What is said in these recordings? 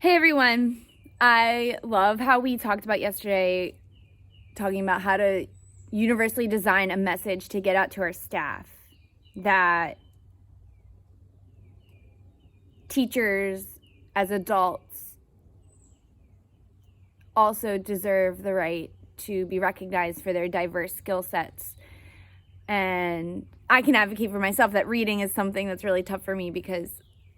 Hey everyone, I love how we talked about yesterday, talking about how to universally design a message to get out to our staff that teachers as adults also deserve the right to be recognized for their diverse skill sets. And I can advocate for myself that reading is something that's really tough for me because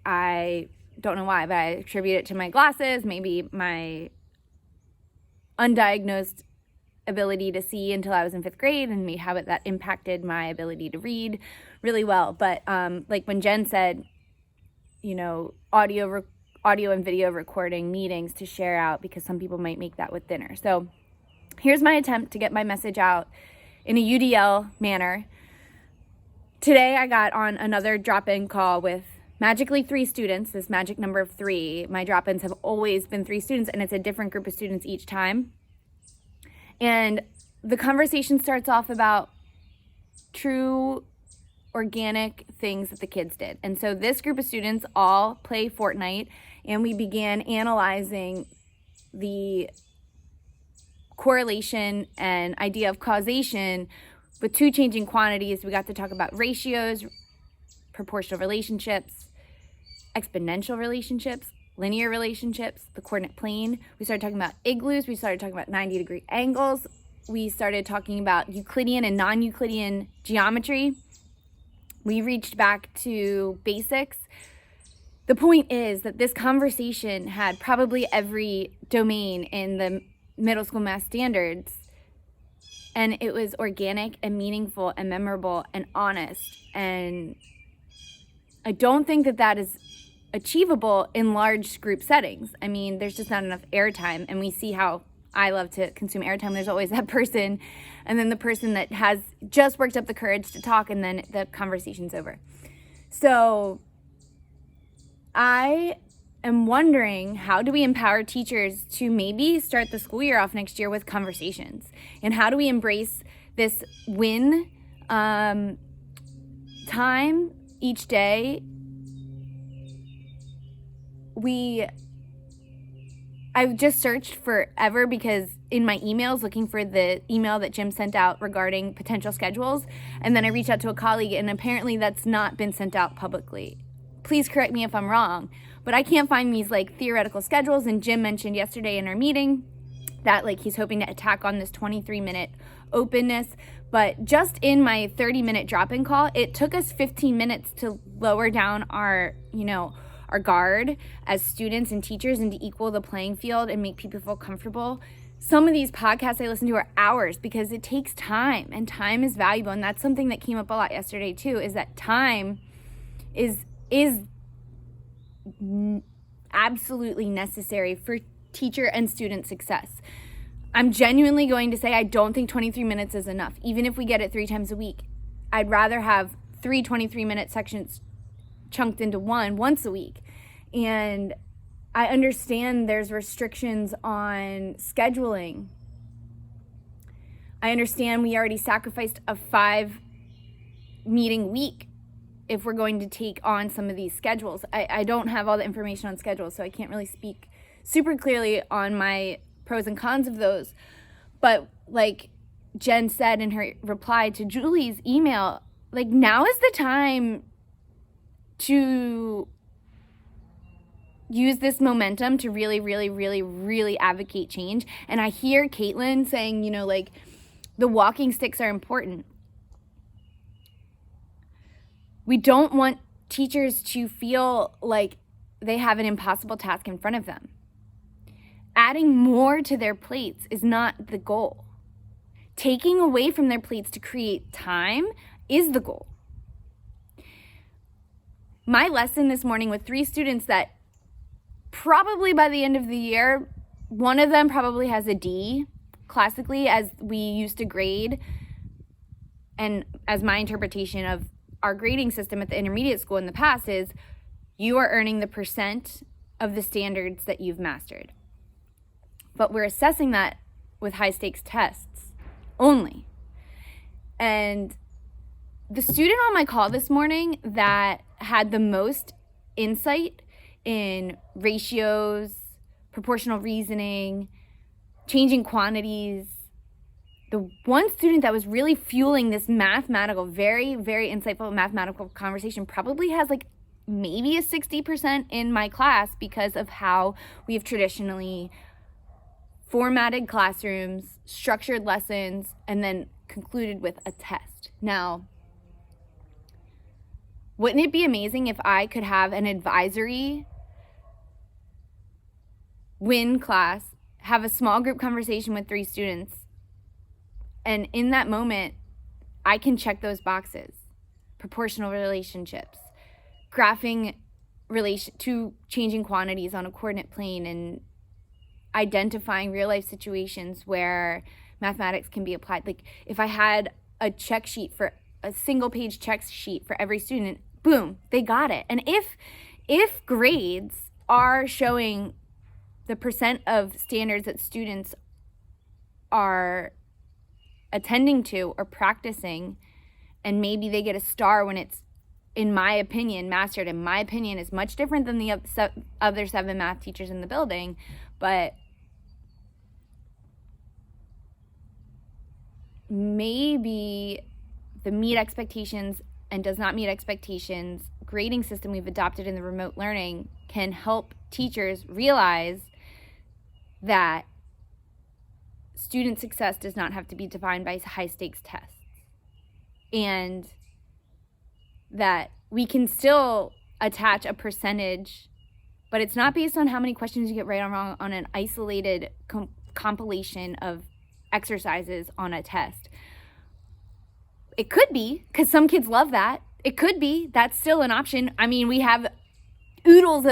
I don't know why, but I attribute it to my glasses, maybe my undiagnosed ability to see until I was in 5th grade, and maybe how that impacted my ability to read really well. But like when Jen said, audio and video recording meetings to share out, because some people might make that with dinner. So here's my attempt to get my message out in a UDL manner. Today I got on another drop-in call with magically 3 students, this magic number of 3. My drop-ins have always been 3 students, and it's a different group of students each time. And the conversation starts off about true organic things that the kids did. And so this group of students all play Fortnite, and we began analyzing the correlation and idea of causation with 2 changing quantities. We got to talk about ratios, proportional relationships, exponential relationships, linear relationships, the coordinate plane. We started talking about igloos. We started talking about 90-degree angles. We started talking about Euclidean and non-Euclidean geometry. We reached back to basics. The point is that this conversation had probably every domain in the middle school math standards, and it was organic and meaningful and memorable and honest. And I don't think that that is achievable in large group settings. I mean, there's just not enough airtime, and we see how I love to consume airtime. There's always that person, and then the person that has just worked up the courage to talk, and then the conversation's over. So I am wondering, how do we empower teachers to maybe start the school year off next year with conversations? And how do we embrace this win time each day? I've just searched forever because in my emails, looking for the email that Jim sent out regarding potential schedules, and then I reached out to a colleague, and apparently that's not been sent out publicly. Please correct me if I'm wrong, but I can't find these theoretical schedules. And Jim mentioned yesterday in our meeting that he's hoping to attack on this 23-minute openness. But just in my 30-minute drop-in call, it took us 15 minutes to lower down our guard as students and teachers and to equal the playing field and make people feel comfortable. Some of these podcasts I listen to are hours because it takes time, and time is valuable. And that's something that came up a lot yesterday too, is that time is absolutely necessary for teacher and student success. I'm genuinely going to say I don't think 23 minutes is enough. Even if we get it 3 times a week, I'd rather have 3 23-minute sections chunked into one once a week. And I understand there's restrictions on scheduling. I understand we already sacrificed a 5-meeting week if we're going to take on some of these schedules. I don't have all the information on schedules, so I can't really speak super clearly on my pros and cons of those. But like Jen said in her reply to Julie's email, now is the time to use this momentum to really, really, really, really advocate change. And I hear Caitlin saying, the walking sticks are important. We don't want teachers to feel like they have an impossible task in front of them. Adding more to their plates is not the goal. Taking away from their plates to create time is the goal. My lesson this morning with 3 students that probably by the end of the year, one of them probably has a D, classically, as we used to grade, and as my interpretation of our grading system at the intermediate school in the past is, you are earning the % of the standards that you've mastered. But we're assessing that with high stakes tests only. And the student on my call this morning that had the most insight in ratios, proportional reasoning, changing quantities. The one student that was really fueling this mathematical, very, very insightful mathematical conversation probably has like maybe a 60% in my class because of how we have traditionally formatted classrooms, structured lessons, and then concluded with a test. Now, wouldn't it be amazing if I could have an advisory win class, have a small group conversation with 3 students, and in that moment, I can check those boxes. Proportional relationships, graphing two changing quantities on a coordinate plane, and identifying real life situations where mathematics can be applied. Like if I had a check sheet for a single page check sheet for every student, boom, they got it. And if grades are showing the percent of standards that students are attending to or practicing, and maybe they get a star when it's, in my opinion, mastered. And my opinion is much different than the other 7 math teachers in the building, but maybe the meet expectations and does not meet expectations grading system we've adopted in the remote learning can help teachers realize that student success does not have to be defined by high stakes tests, and that we can still attach a percentage, but it's not based on how many questions you get right or wrong on an isolated compilation of exercises on a test. It could be, because some kids love that. It could be. That's still an option. I mean, we have oodles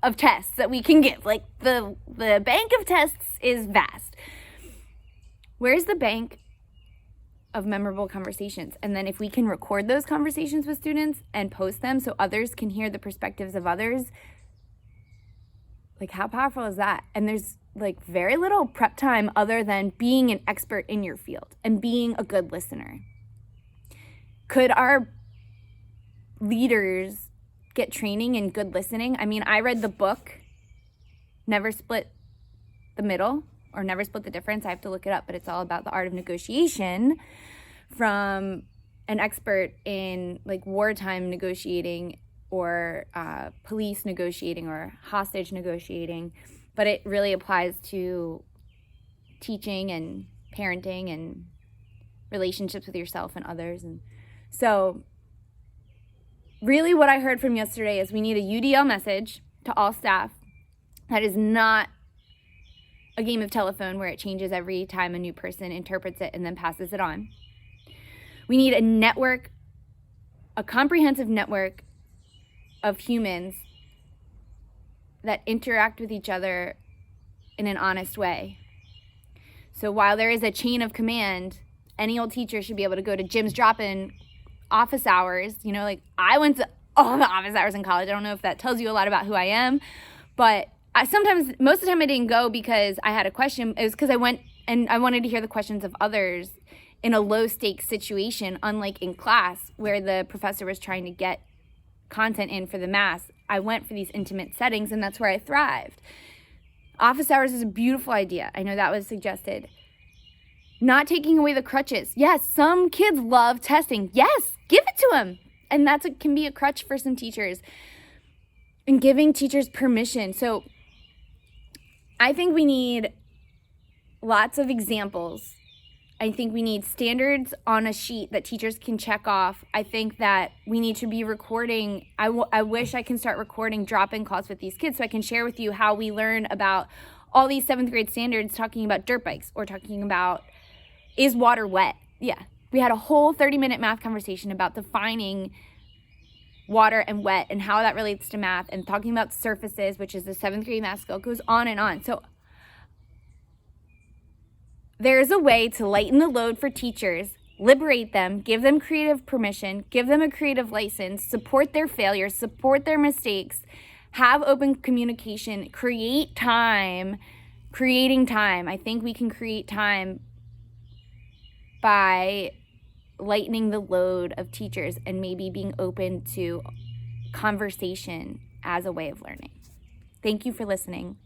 of tests that we can give. Like the bank of tests is vast. Where's the bank of memorable conversations? And then if we can record those conversations with students and post them so others can hear the perspectives of others, like how powerful is that? And there's like very little prep time other than being an expert in your field and being a good listener. Could our leaders get training in good listening? I mean, I read the book, Never Split the Middle, or Never Split the Difference. I have to look it up, but it's all about the art of negotiation from an expert in like wartime negotiating or police negotiating or hostage negotiating. But it really applies to teaching and parenting and relationships with yourself and others. And so really what I heard from yesterday is we need a UDL message to all staff that is not a game of telephone where it changes every time a new person interprets it and then passes it on. We need a network, a comprehensive network of humans that interact with each other in an honest way. So while there is a chain of command, any old teacher should be able to go to Jim's drop-in office hours. You know, like I went to all the office hours in college. I don't know if that tells you a lot about who I am, but most of the time I didn't go because I had a question. It was because I went and I wanted to hear the questions of others in a low stakes situation, unlike in class where the professor was trying to get content in for the mass. I went for these intimate settings, and that's where I thrived. Office hours is a beautiful idea. I know that was suggested. Not taking away the crutches. Yes, some kids love testing. Yes, give it to them. And can be a crutch for some teachers. And giving teachers permission. So I think we need lots of examples. I think we need standards on a sheet that teachers can check off. I think that we need to be recording. I wish I can start recording drop-in calls with these kids so I can share with you how we learn about all these 7th grade standards, talking about dirt bikes or talking about, is water wet? Yeah. We had a whole 30-minute math conversation about defining water and wet and how that relates to math, and talking about surfaces, which is the 7th grade math skill. It goes on and on. So there's a way to lighten the load for teachers, liberate them, give them creative permission, give them a creative license, support their failures, support their mistakes, have open communication, create time, creating time. I think we can create time by lightening the load of teachers and maybe being open to conversation as a way of learning. Thank you for listening.